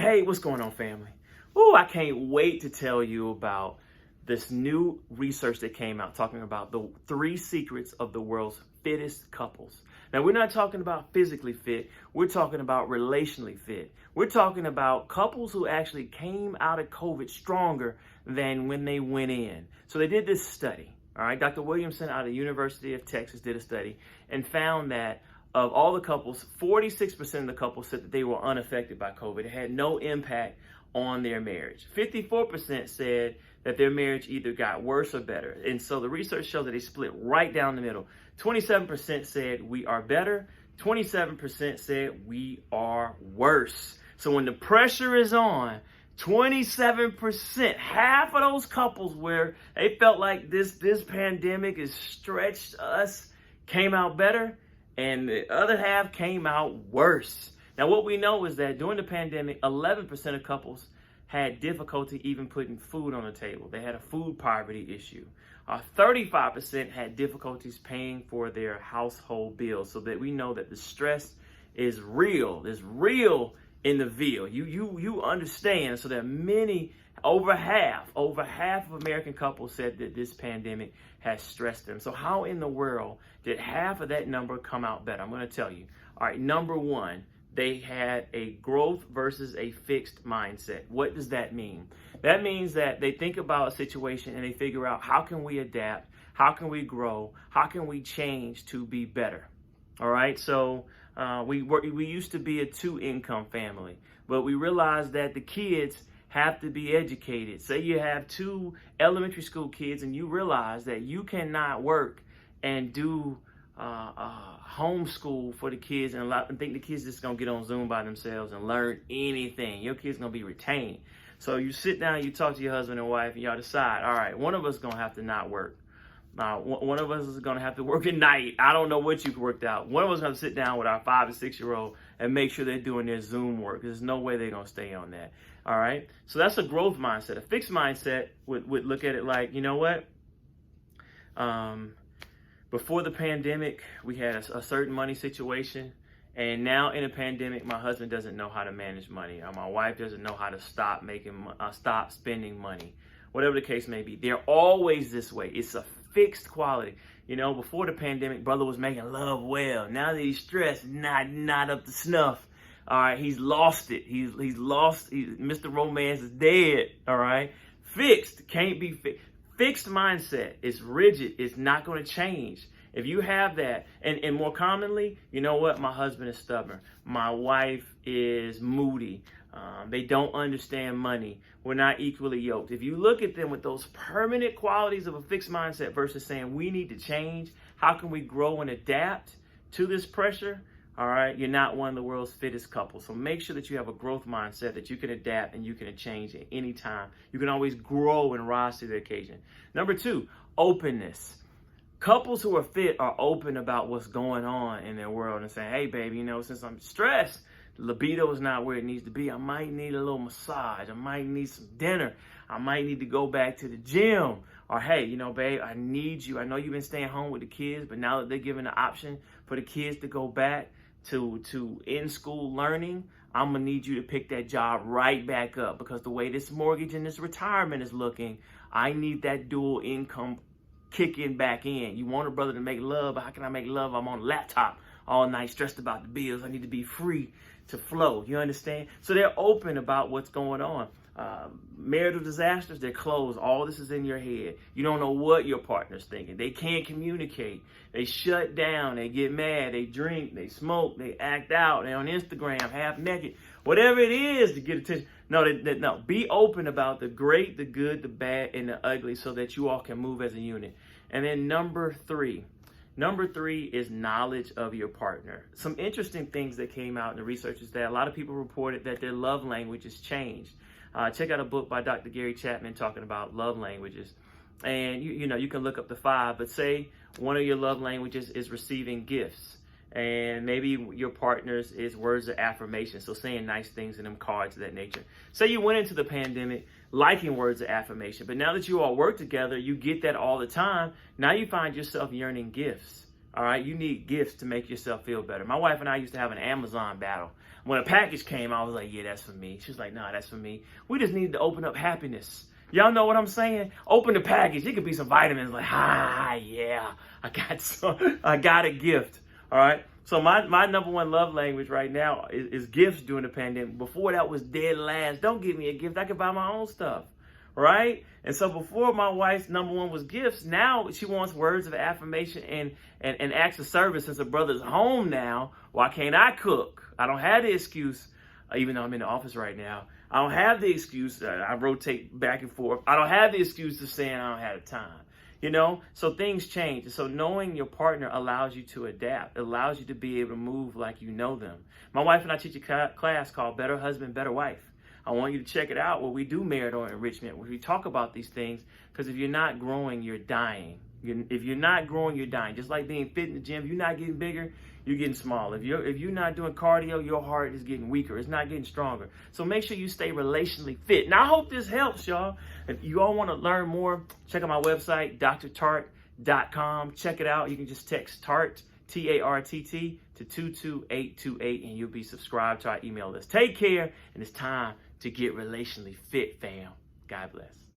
Hey, what's going on, family? Oh, I can't wait to tell you about this new research that came out talking about the 3 secrets of the world's fittest couples. Now, we're not talking about physically fit. We're talking about relationally fit. We're talking about couples who actually came out of COVID stronger than when they went in. So they did this study. All right, Dr. Williamson out of the University of Texas did a study and found that of all the couples, 46% of the couples said that they were unaffected by COVID. It had no impact on their marriage. 54% said that their marriage either got worse or better. And so the research showed that they split right down the middle. 27% said we are better. 27% said we are worse. So when the pressure is on, 27%, half of those couples where they felt like this pandemic has stretched us, came out better, and the other half came out worse. Now, what we know is that during the pandemic, 11% of couples had difficulty even putting food on the table. They had a food poverty issue. 35% had difficulties paying for their household bills, so that we know that the stress is real. It's real in the Ville. You understand. So there are many, over half of American couples said that this pandemic has stressed them. So how in the world did half of that number come out better? I'm going to tell you. All right, number one, they had a growth versus a fixed mindset. What does that mean? That means that they think about a situation and they figure out, how can we adapt? How can we grow? How can we change to be better? All right, so we used to be a 2-income family, but we realized that the kids have to be educated. Say you have 2 elementary school kids and you realize that you cannot work and do homeschool for the kids and think the kids just gonna get on Zoom by themselves and learn anything. Your kids gonna be retained. So you sit down, you talk to your husband and wife, and y'all decide, all right, one of us is gonna have to not work. One of us is going to have to work at night. I don't know what you worked out. One of us is going to sit down with our 5 and 6-year-old and make sure they're doing their Zoom work. There's no way they're going to stay on that. All right. So that's a growth mindset. A fixed mindset would look at it like, you know what? Before the pandemic, we had a certain money situation. And now in a pandemic, my husband doesn't know how to manage money. Or my wife doesn't know how to stop spending money. Whatever the case may be. They're always this way. It's a fixed quality. You know, before the pandemic, brother was making love well. Now that he's stressed, not up to snuff. All right, he's lost it. He's lost. Mr. Romance is dead. All right, fixed can't be fixed. Fixed mindset is rigid. It's not going to change. If you have that, and more commonly, you know what? My husband is stubborn. My wife is moody. They don't understand money. We're not equally yoked. If you look at them with those permanent qualities of a fixed mindset versus saying we need to change, how can we grow and adapt to this pressure? All right, you're not one of the world's fittest couples. So make sure that you have a growth mindset, that you can adapt and you can change at any time. You can always grow and rise to the occasion. Number 2, openness. Couples who are fit are open about what's going on in their world and saying, hey, baby, you know, since I'm stressed, libido is not where it needs to be. I might need a little massage. I might need some dinner. I might need to go back to the gym. Or, hey, you know, babe, I need you. I know you've been staying home with the kids, but now that they're giving the option for the kids to go back to in-school learning, I'm going to need you to pick that job right back up, because the way this mortgage and this retirement is looking, I need that dual income kicking back in. You want a brother to make love, but how can I make love? I'm on a laptop all night stressed about the bills. I need to be free to flow. You understand? So they're open about what's going on. Marital disasters, they're closed. All this is in your head. You don't know what your partner's thinking. They can't communicate. They shut down. They get mad. They drink. They smoke. They act out. They're on Instagram half naked. Whatever it is to get attention. No. Be open about the great, the good, the bad, and the ugly, so that you all can move as a unit. And then number 3 is knowledge of your partner. Some interesting things that came out in the research is that a lot of people reported that their love language has changed. Check out a book by Dr. Gary Chapman talking about love languages. And you know, you can look up the 5, but say one of your love languages is receiving gifts. And maybe your partner's is words of affirmation, so saying nice things in them, cards of that nature. Say you went into the pandemic liking words of affirmation, but now that you all work together, you get that all the time. Now you find yourself yearning gifts. All right, you need gifts to make yourself feel better. My wife and I used to have an Amazon battle. when a package came, I was like, yeah, that's for me. She was like, nah, that's for me. We just need to open up happiness. Y'all know what I'm saying? Open the package. It could be some vitamins. Like, yeah, I got a gift. All right. So my number one love language right now is gifts during the pandemic. Before that was dead last. Don't give me a gift. I can buy my own stuff. Right? And so before my wife's number one was gifts, now she wants words of affirmation and acts of service. Since her brother's home now, why can't I cook? I don't have the excuse, even though I'm in the office right now. I don't have the excuse. I rotate back and forth. I don't have the excuse to saying I don't have the time. You know, so things change. And so knowing your partner allows you to adapt. It allows you to be able to move like you know them. My wife and I teach a class called Better Husband, Better Wife. I want you to check it out where we do marital enrichment, where we talk about these things, because if you're not growing, you're dying. If you're not growing, you're dying. Just like being fit in the gym, if you're not getting bigger, you're getting smaller. If you're not doing cardio, your heart is getting weaker. It's not getting stronger. So make sure you stay relationally fit. Now, I hope this helps, y'all. If you all want to learn more, check out my website, drtartt.com. Check it out. You can just text Tartt, T-A-R-T-T, to 22828, and you'll be subscribed to our email list. Take care, and it's time to get relationally fit, fam. God bless.